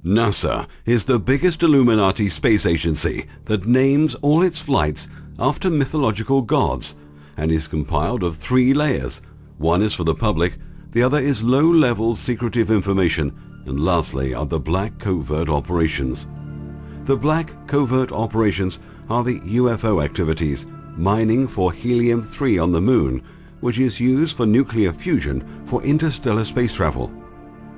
NASA is the biggest Illuminati space agency that names all its flights after mythological gods and is compiled of 3 layers. One is for the public, the other is low-level secretive information, and lastly are the black covert operations. The black covert operations are the UFO activities, mining for helium-3 on the moon, which is used for nuclear fusion for interstellar space travel.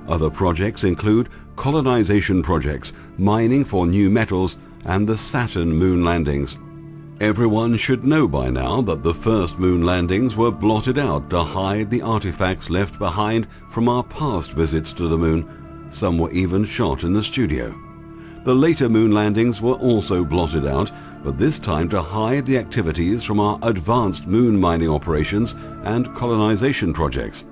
Other projects include colonization projects, mining for new metals, and the Saturn moon landings. Everyone should know by now that the first moon landings were blotted out to hide the artifacts left behind from our past visits to the moon. Some were even shot in the studio. The later moon landings were also blotted out, but this time to hide the activities from our advanced moon mining operations and colonization projects.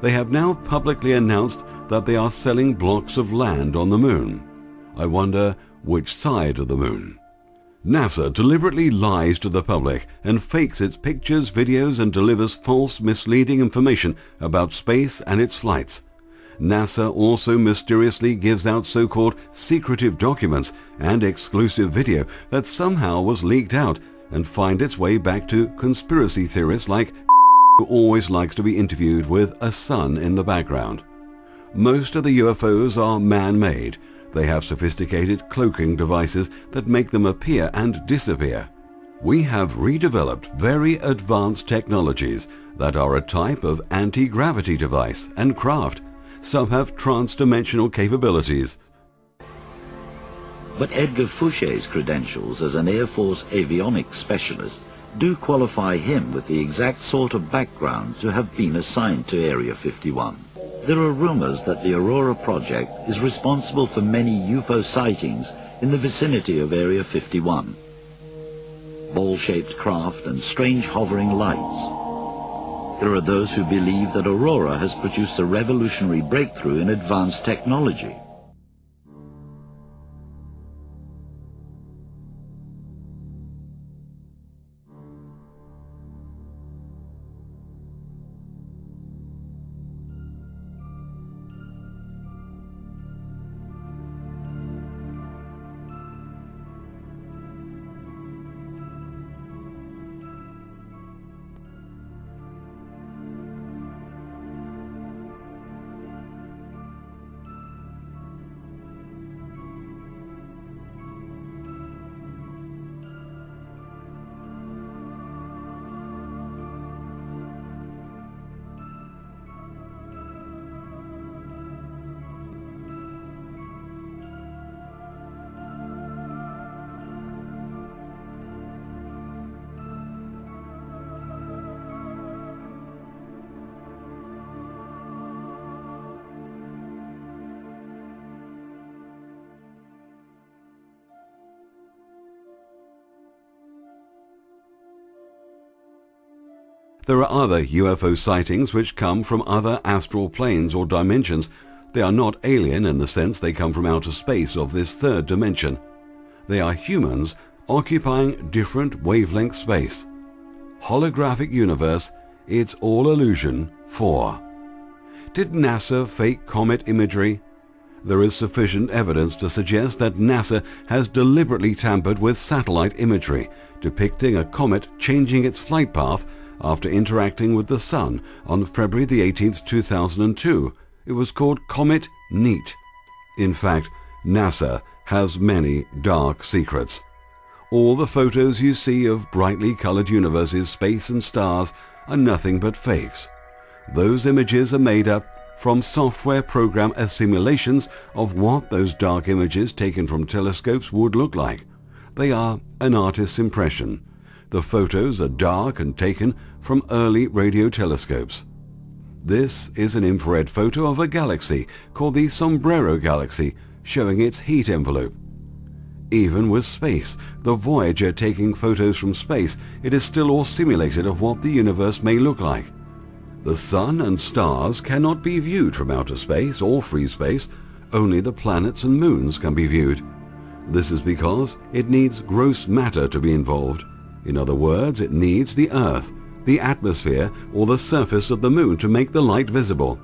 They have now publicly announced that they are selling blocks of land on the moon. I wonder which side of the moon. NASA deliberately lies to the public and fakes its pictures, videos, and delivers false, misleading information about space and its flights. NASA also mysteriously gives out so-called secretive documents and exclusive video that somehow was leaked out and find its way back to conspiracy theorists like who always likes to be interviewed with a sun in the background. Most of the UFOs are man-made. They have sophisticated cloaking devices that make them appear and disappear. We have redeveloped very advanced technologies that are a type of anti-gravity device and craft. Some have trans-dimensional capabilities. But Edgar Fouché's credentials as an Air Force avionics specialist do qualify him with the exact sort of background to have been assigned to Area 51. There are rumors that the Aurora project is responsible for many UFO sightings in the vicinity of Area 51. Ball-shaped craft and strange hovering lights. There are those who believe that Aurora has produced a revolutionary breakthrough in advanced technology. There are other UFO sightings which come from other astral planes or dimensions. They are not alien in the sense they come from outer space of this third dimension. They are humans occupying different wavelength space. Holographic universe, it's all illusion 4. Did NASA fake comet imagery? There is sufficient evidence to suggest that NASA has deliberately tampered with satellite imagery, depicting a comet changing its flight path after interacting with the Sun on February the 18th, 2002. It was called Comet Neat. In fact, NASA has many dark secrets. All the photos you see of brightly colored universes, space and stars are nothing but fakes. Those images are made up from software program as simulations of what those dark images taken from telescopes would look like. They are an artist's impression. The photos are dark and taken from early radio telescopes. This is an infrared photo of a galaxy called the Sombrero Galaxy, showing its heat envelope. Even with space, the Voyager taking photos from space, it is still all simulated of what the universe may look like. The Sun and stars cannot be viewed from outer space or free space. Only the planets and moons can be viewed. This is because it needs gross matter to be involved. In other words, it needs the Earth, the atmosphere, or the surface of the moon to make the light visible.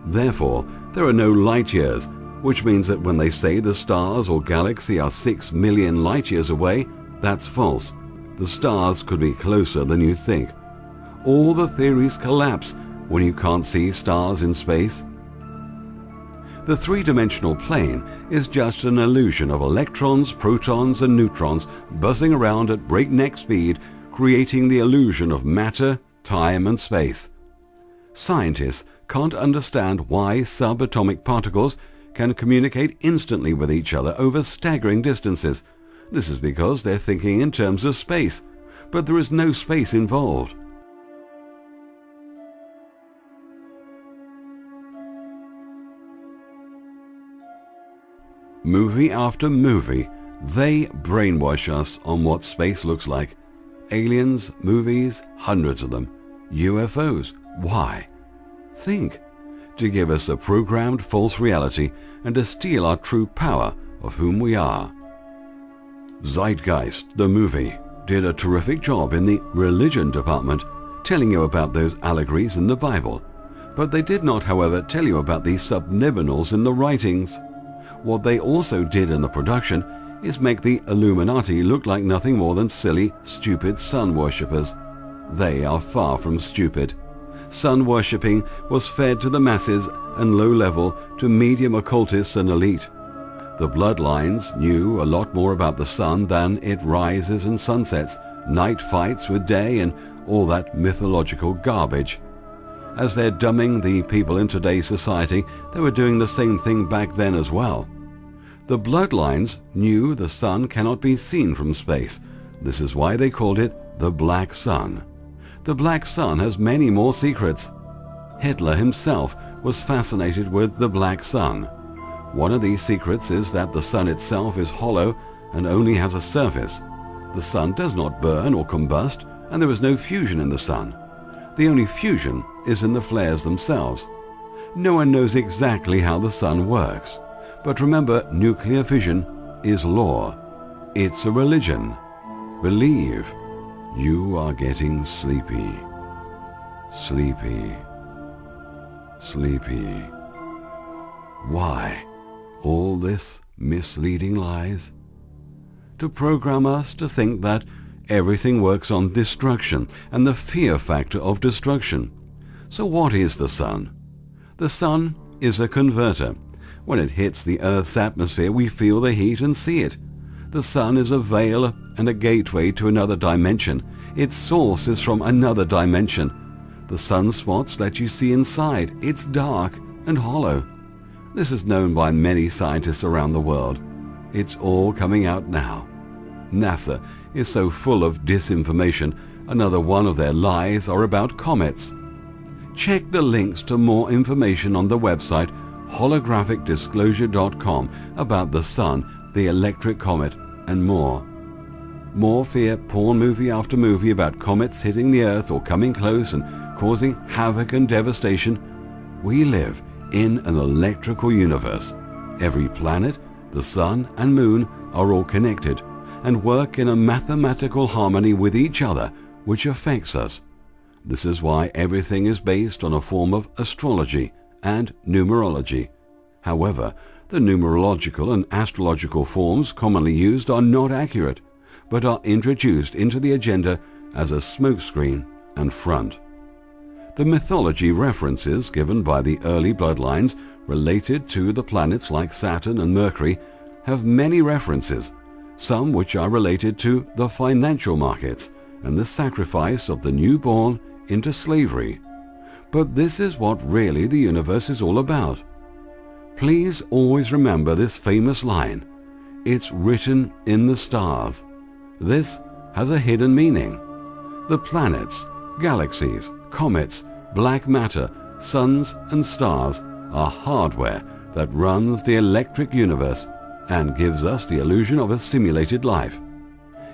Therefore, there are no light years, which means that when they say the stars or galaxy are 6 million light years away, that's false. The stars could be closer than you think. All the theories collapse when you can't see stars in space. The three-dimensional plane is just an illusion of electrons, protons and neutrons buzzing around at breakneck speed, creating the illusion of matter, time and space. Scientists can't understand why subatomic particles can communicate instantly with each other over staggering distances. This is because they're thinking in terms of space, but there is no space involved. Movie after movie, they brainwash us on what space looks like. Aliens, movies, hundreds of them. UFOs, why? Think. To give us a programmed false reality and to steal our true power of whom we are. Zeitgeist, the movie, did a terrific job in the religion department, telling you about those allegories in the Bible. But they did not, however, tell you about the subliminals in the writings. What they also did in the production is make the Illuminati look like nothing more than silly, stupid sun worshippers. They are far from stupid. Sun worshipping was fed to the masses and low level to medium occultists and elite. The bloodlines knew a lot more about the sun than it rises and sunsets, night fights with day and all that mythological garbage. As they're dumbing the people in today's society, they were doing the same thing back then as well. The bloodlines knew the sun cannot be seen from space. This is why they called it the Black Sun. The Black Sun has many more secrets. Hitler himself was fascinated with the Black Sun. One of these secrets is that the sun itself is hollow and only has a surface. The sun does not burn or combust, and there is no fusion in the sun. The only fusion is in the flares themselves. No one knows exactly how the sun works. But remember, nuclear fission is law. It's a religion. Believe. You are getting sleepy. Sleepy. Sleepy. Why all this misleading lies? To program us to think that everything works on destruction and the fear factor of destruction. So what is the sun? The sun is a converter. When it hits the Earth's atmosphere, we feel the heat and see it. The sun is a veil and a gateway to another dimension. Its source is from another dimension. The sunspots let you see inside. It's dark and hollow. This is known by many scientists around the world. It's all coming out now. NASA is so full of disinformation. Another one of their lies are about comets. Check the links to more information on the website holographicdisclosure.com about the sun, the electric comet, and more. More fear porn movie after movie about comets hitting the Earth or coming close and causing havoc and devastation. We live in an electrical universe. Every planet, the sun and moon are all connected and work in a mathematical harmony with each other, which affects us. This is why everything is based on a form of astrology and numerology. However, the numerological and astrological forms commonly used are not accurate, but are introduced into the agenda as a smokescreen and front. The mythology references given by the early bloodlines related to the planets like Saturn and Mercury have many references, some which are related to the financial markets and the sacrifice of the newborn into slavery. But this is what really the universe is all about. Please always remember this famous line. It's written in the stars. This has a hidden meaning. The planets, galaxies, comets, black matter, suns and stars are hardware that runs the electric universe and gives us the illusion of a simulated life.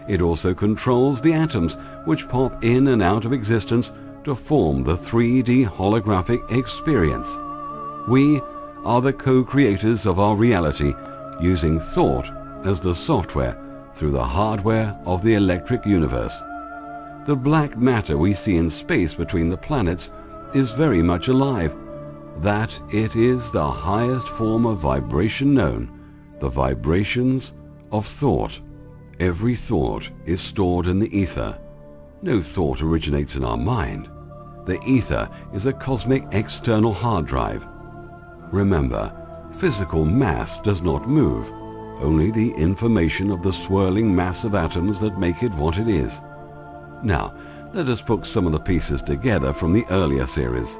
It also controls the atoms which pop in and out of existence to form the 3D holographic experience. We are the co-creators of our reality, using thought as the software through the hardware of the electric universe. The black matter we see in space between the planets is very much alive. that it is the highest form of vibration known, the vibrations of thought. Every thought is stored in the ether. No thought originates in our mind. The ether is a cosmic external hard drive. Remember, physical mass does not move, only the information of the swirling mass of atoms that make it what it is. Now, let us put some of the pieces together from the earlier series.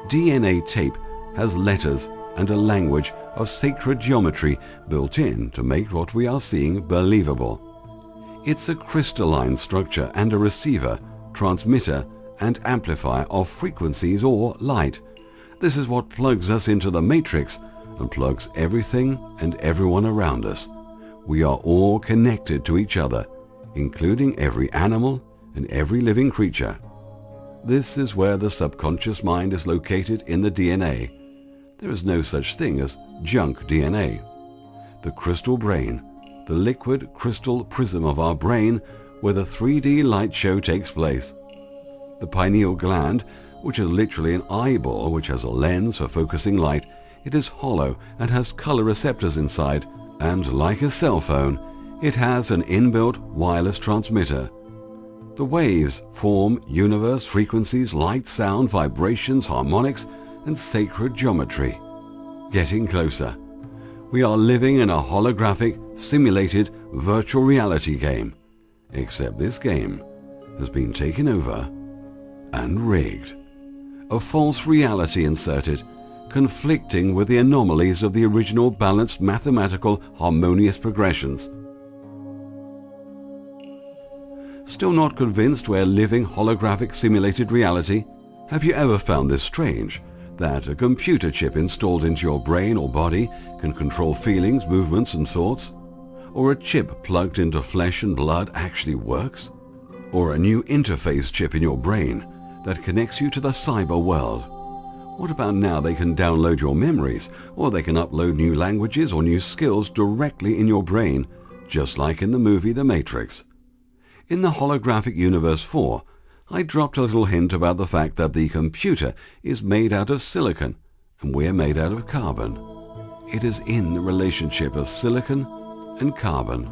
DNA tape has letters and a language of sacred geometry built in to make what we are seeing believable. It's a crystalline structure and a receiver, transmitter, and amplifier of frequencies or light. This is what plugs us into the matrix and plugs everything and everyone around us. We are all connected to each other, including every animal and every living creature. This is where the subconscious mind is located in the DNA. There is no such thing as junk DNA. The crystal brain, the liquid crystal prism of our brain, where the 3D light show takes place. The pineal gland, which is literally an eyeball which has a lens for focusing light, it is hollow and has color receptors inside, and like a cell phone, it has an inbuilt wireless transmitter. The waves form universe frequencies, light, sound, vibrations, harmonics, and sacred geometry. Getting closer. We are living in a holographic, simulated, virtual reality game. Except this game has been taken over and rigged. A false reality inserted, conflicting with the anomalies of the original balanced mathematical harmonious progressions. Still not convinced we're living holographic simulated reality? Have you ever found this strange? That a computer chip installed into your brain or body can control feelings, movements and thoughts? Or a chip plugged into flesh and blood actually works? Or a new interface chip in your brain that connects you to the cyber world? What about now they can download your memories, or they can upload new languages or new skills directly in your brain, just like in the movie The Matrix? In the Holographic Universe 4, I dropped a little hint about the fact that the computer is made out of silicon and we're made out of carbon. It is in the relationship of silicon and carbon.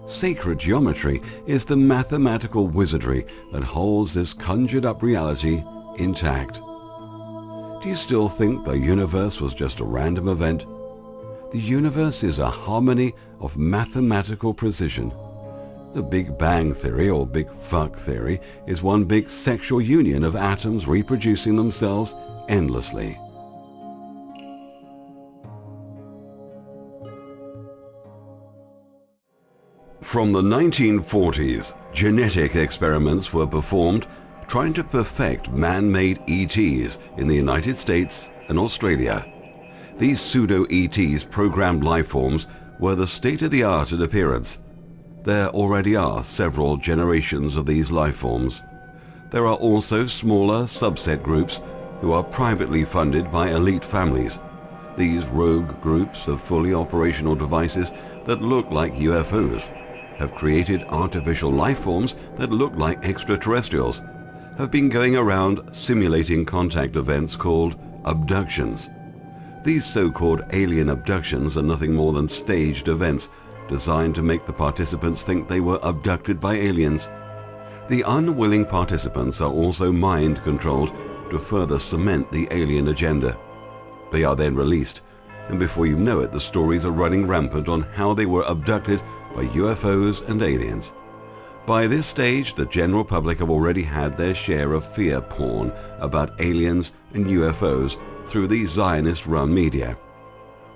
Sacred geometry is the mathematical wizardry that holds this conjured up reality intact. Do you still think the universe was just a random event? The universe is a harmony of mathematical precision. The Big Bang Theory, or Big Fuck Theory, is one big sexual union of atoms reproducing themselves endlessly. From the 1940s, genetic experiments were performed trying to perfect man-made ETs in the United States and Australia. These pseudo-ETs, programmed life forms, were the state-of-the-art in appearance. There already are several generations of these life forms. There are also smaller subset groups who are privately funded by elite families. These rogue groups of fully operational devices that look like UFOs have created artificial life forms that look like extraterrestrials, have been going around simulating contact events called abductions. These so-called alien abductions are nothing more than staged events designed to make the participants think they were abducted by aliens. The unwilling participants are also mind-controlled to further cement the alien agenda. They are then released, and before you know it, the stories are running rampant on how they were abducted by UFOs and aliens. By this stage, the general public have already had their share of fear porn about aliens and UFOs through the Zionist-run media.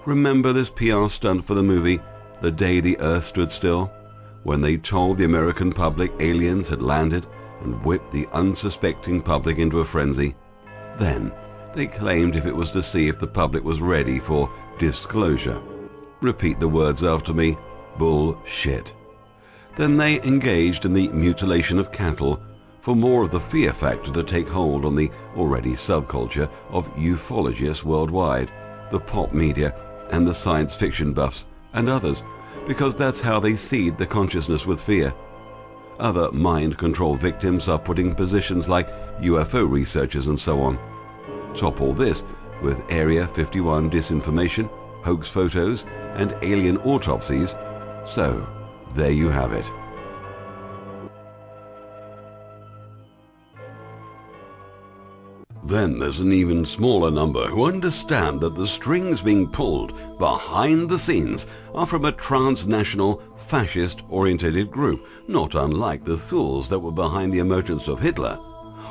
Remember this PR stunt for the movie The Day the Earth Stood Still, when they told the American public aliens had landed and whipped the unsuspecting public into a frenzy? Then they claimed if it was to see if the public was ready for disclosure. Repeat the words after me: bullshit. Then they engaged in the mutilation of cattle for more of the fear factor to take hold on the already subculture of ufologists worldwide, the pop media and the science fiction buffs and others, because that's how they seed the consciousness with fear. Other mind control victims are put in positions like UFO researchers and so on. Top all this with Area 51 disinformation, hoax photos, and alien autopsies. So, there you have it. Then there's an even smaller number who understand that the strings being pulled behind the scenes are from a transnational, fascist-orientated group, not unlike the fools that were behind the emergence of Hitler.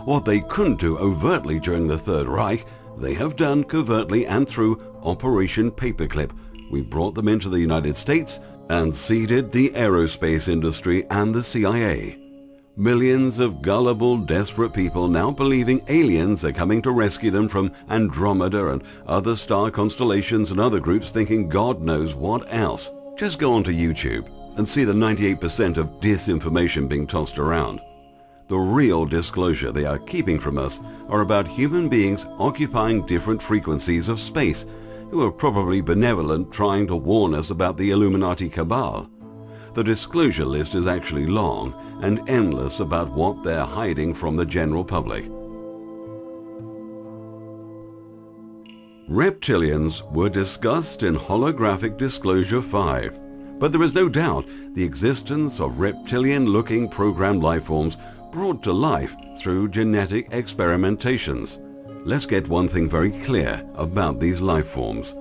What they couldn't do overtly during the Third Reich, they have done covertly and through Operation Paperclip. We brought them into the United States and seeded the aerospace industry and the CIA. Millions of gullible, desperate people now believing aliens are coming to rescue them from Andromeda and other star constellations, and other groups thinking God knows what else. Just go onto YouTube and see the 98% of disinformation being tossed around. The real disclosure they are keeping from us are about human beings occupying different frequencies of space, who are probably benevolent, trying to warn us about the Illuminati cabal. The disclosure list is actually long and endless about what they're hiding from the general public. Reptilians were discussed in Holographic Disclosure 5, but there is no doubt the existence of reptilian-looking programmed lifeforms brought to life through genetic experimentations. Let's get one thing very clear about these lifeforms.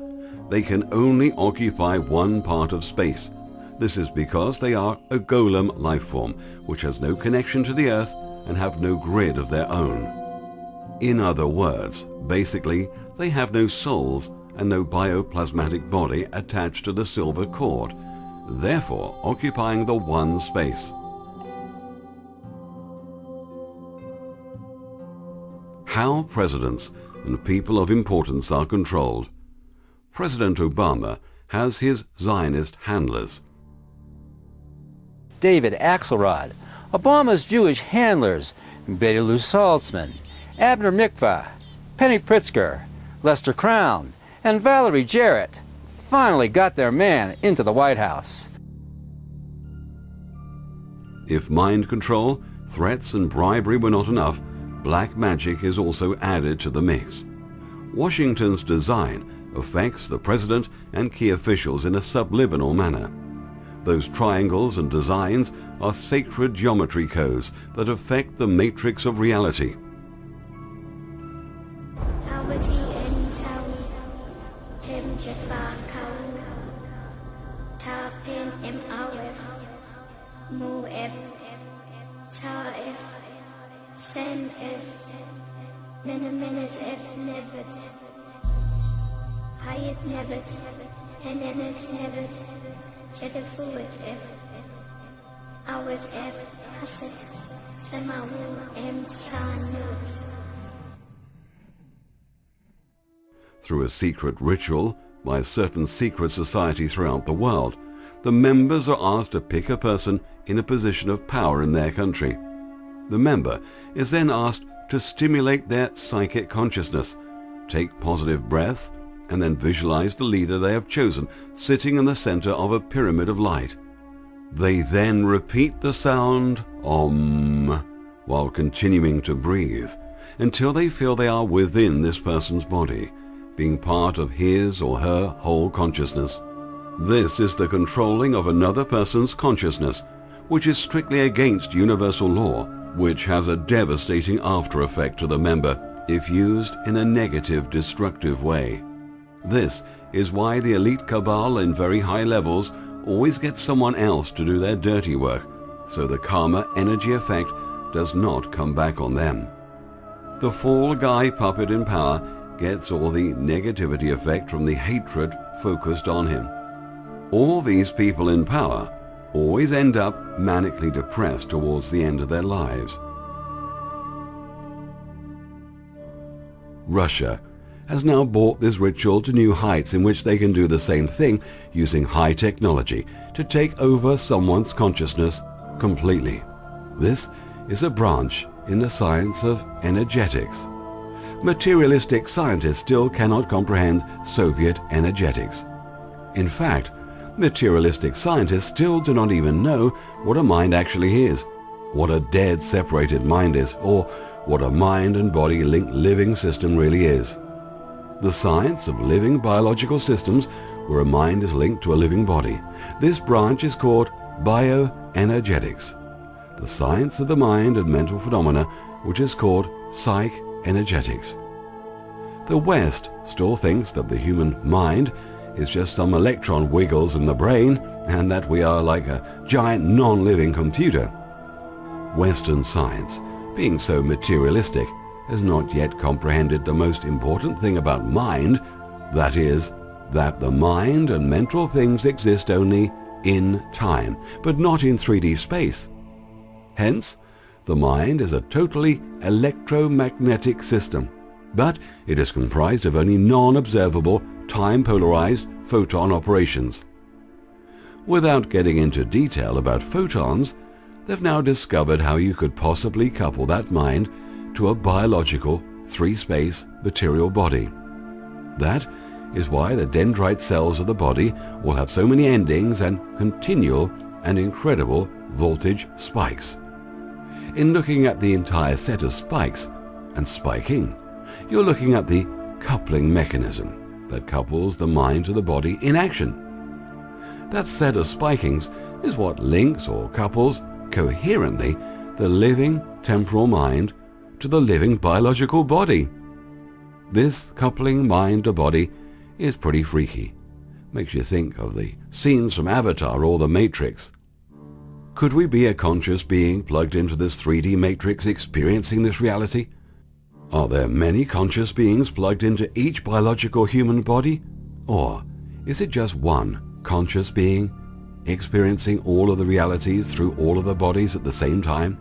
They can only occupy one part of space. This is because they are a Golem lifeform, which has no connection to the Earth and have no grid of their own. In other words, basically, they have no souls and no bioplasmatic body attached to the silver cord, therefore occupying the one space. How presidents and people of importance are controlled. President Obama has his Zionist handlers. David Axelrod, Obama's Jewish handlers, Betty Lou Saltzman, Abner Mikva, Penny Pritzker, Lester Crown, and Valerie Jarrett finally got their man into the White House. If mind control, threats, and bribery were not enough, black magic is also added to the mix. Washington's design affects the president and key officials in a subliminal manner. Those triangles and designs are sacred geometry codes that affect the matrix of reality. Through a secret ritual by a certain secret society throughout the world, the members are asked to pick a person in a position of power in their country. The member is then asked to stimulate their psychic consciousness, take positive breaths, and then visualize the leader they have chosen sitting in the center of a pyramid of light. They then repeat the sound Om while continuing to breathe until they feel they are within this person's body, being part of his or her whole consciousness. This is the controlling of another person's consciousness, which is strictly against universal law, which has a devastating after effect to the member if used in a negative, destructive way. This is why the elite cabal in very high levels always get someone else to do their dirty work, so the karma energy effect does not come back on them. The fall guy puppet in power gets all the negativity effect from the hatred focused on him. All these people in power always end up manically depressed towards the end of their lives. Russia has now brought this ritual to new heights in which they can do the same thing using high technology to take over someone's consciousness completely. This is a branch in the science of energetics. Materialistic scientists still cannot comprehend Soviet energetics. In fact, materialistic scientists still do not even know what a mind actually is, what a dead separated mind is, or what a mind and body linked living system really is. the science of living biological systems where a mind is linked to a living body. This branch is called bioenergetics, the science of the mind and mental phenomena, which is called psych-energetics. The West still thinks that the human mind is just some electron wiggles in the brain and that we are like a giant non-living computer. Western science, being so materialistic, has not yet comprehended the most important thing about mind, that is, that the mind and mental things exist only in time, but not in 3D space. Hence, the mind is a totally electromagnetic system, but it is comprised of only non-observable, time-polarized photon operations. Without getting into detail about photons, they've now discovered how you could possibly couple that mind to a biological, 3-space material body. That is why the dendrite cells of the body will have so many endings and continual and incredible voltage spikes. In looking at the entire set of spikes and spiking, you're looking at the coupling mechanism that couples the mind to the body in action. That set of spikings is what links or couples coherently the living temporal mind to the living biological body. This coupling mind to body is pretty freaky. Makes you think of the scenes from Avatar or The Matrix. Could we be a conscious being plugged into this 3D matrix experiencing this reality? Are there many conscious beings plugged into each biological human body? Or is it just one conscious being experiencing all of the realities through all of the bodies at the same time?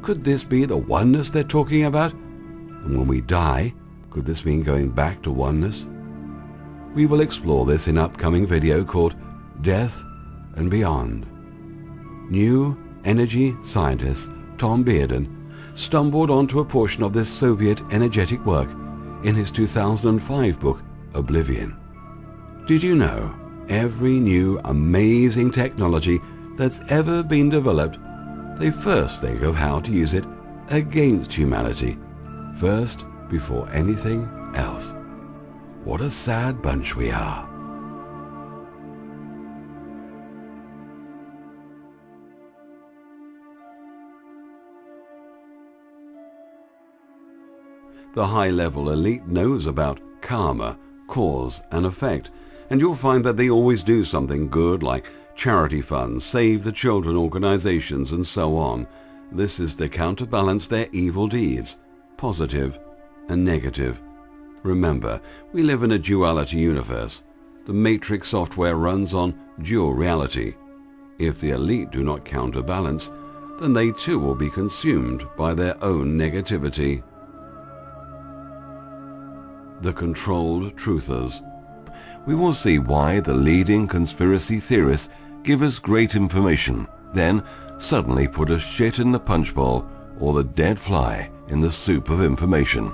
Could this be the oneness they're talking about? And when we die, could this mean going back to oneness? We will explore this in an upcoming video called Death and Beyond. New energy scientist Tom Bearden stumbled onto a portion of this Soviet energetic work in his 2005 book, Oblivion. Did you know every new amazing technology that's ever been developed, they first think of how to use it against humanity, first before anything else? What a sad bunch we are. The high-level elite knows about karma, cause and effect, and you'll find that they always do something good like charity funds, save the children organizations and so on. This is to counterbalance their evil deeds, positive and negative. Remember, we live in a duality universe. The Matrix software runs on dual reality. If the elite do not counterbalance, then they too will be consumed by their own negativity. The controlled truthers. We will see why the leading conspiracy theorists give us great information, then suddenly put us shit in the punchbowl or the dead fly in the soup of information.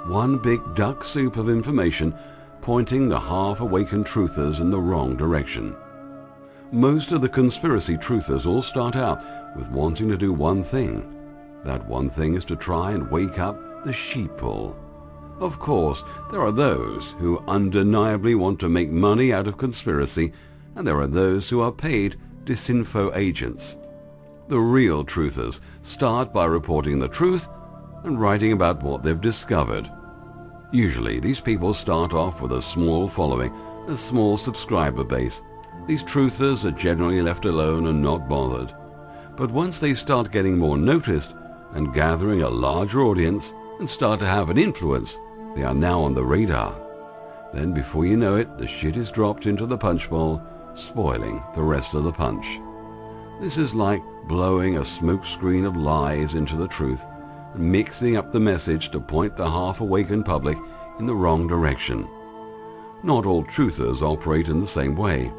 One big duck soup of information pointing the half-awakened truthers in the wrong direction. Most of the conspiracy truthers all start out with wanting to do one thing. That one thing is to try and wake up the sheeple. Of course, there are those who undeniably want to make money out of conspiracy, and there are those who are paid disinfo agents. The real truthers start by reporting the truth and writing about what they've discovered. Usually, these people start off with a small following, a small subscriber base. These truthers are generally left alone and not bothered. But once they start getting more noticed and gathering a larger audience and start to have an influence, they are now on the radar. Then before you know it, the shit is dropped into the punch bowl, spoiling the rest of the punch. This is like blowing a smokescreen of lies into the truth and mixing up the message to point the half-awakened public in the wrong direction. Not all truthers operate in the same way.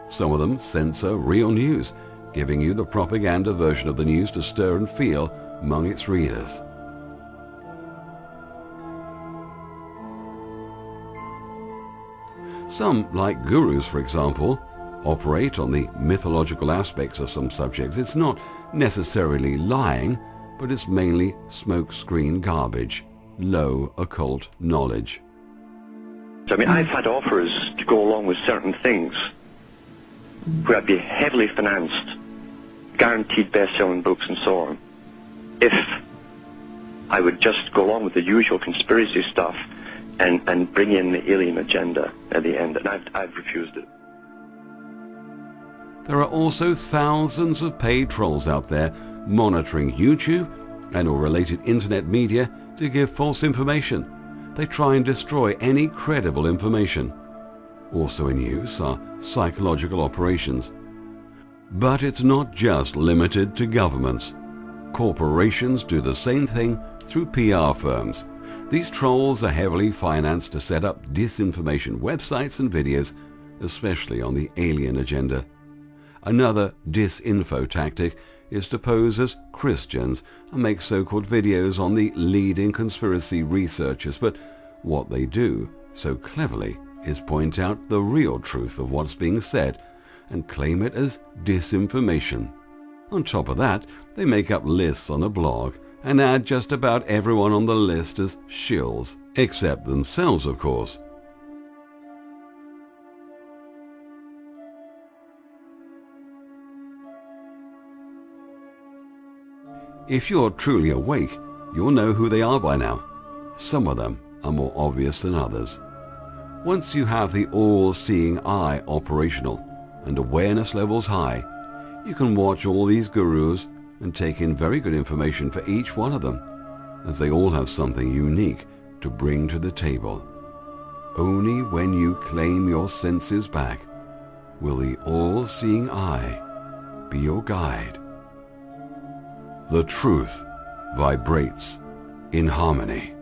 Some of them censor real news, giving you the propaganda version of the news to stir and feel among its readers. Some, like gurus for example, operate on the mythological aspects of some subjects. It's not necessarily lying, but it's mainly smokescreen garbage, low occult knowledge. So I mean, I've had offers to go along with certain things where I'd be heavily financed, guaranteed best-selling books and so on, if I would just go along with the usual conspiracy stuff and bring in the alien agenda at the end, and I've refused it. There are also thousands of paid trolls out there monitoring YouTube and or related internet media to give false information. They try and destroy any credible information. Also in use are psychological operations. But it's not just limited to governments. Corporations do the same thing through PR firms. These trolls are heavily financed to set up disinformation websites and videos, especially on the alien agenda. Another disinfo tactic is to pose as Christians and make so-called videos on the leading conspiracy researchers, but what they do so cleverly is point out the real truth of what's being said and claim it as disinformation. On top of that, they make up lists on a blog and add just about everyone on the list as shills, except themselves, of course. If you're truly awake, you'll know who they are by now. Some of them are more obvious than others. Once you have the all-seeing eye operational and awareness levels high, you can watch all these gurus and take in very good information for each one of them, as they all have something unique to bring to the table. Only when you claim your senses back will the all-seeing eye be your guide. The truth vibrates in harmony.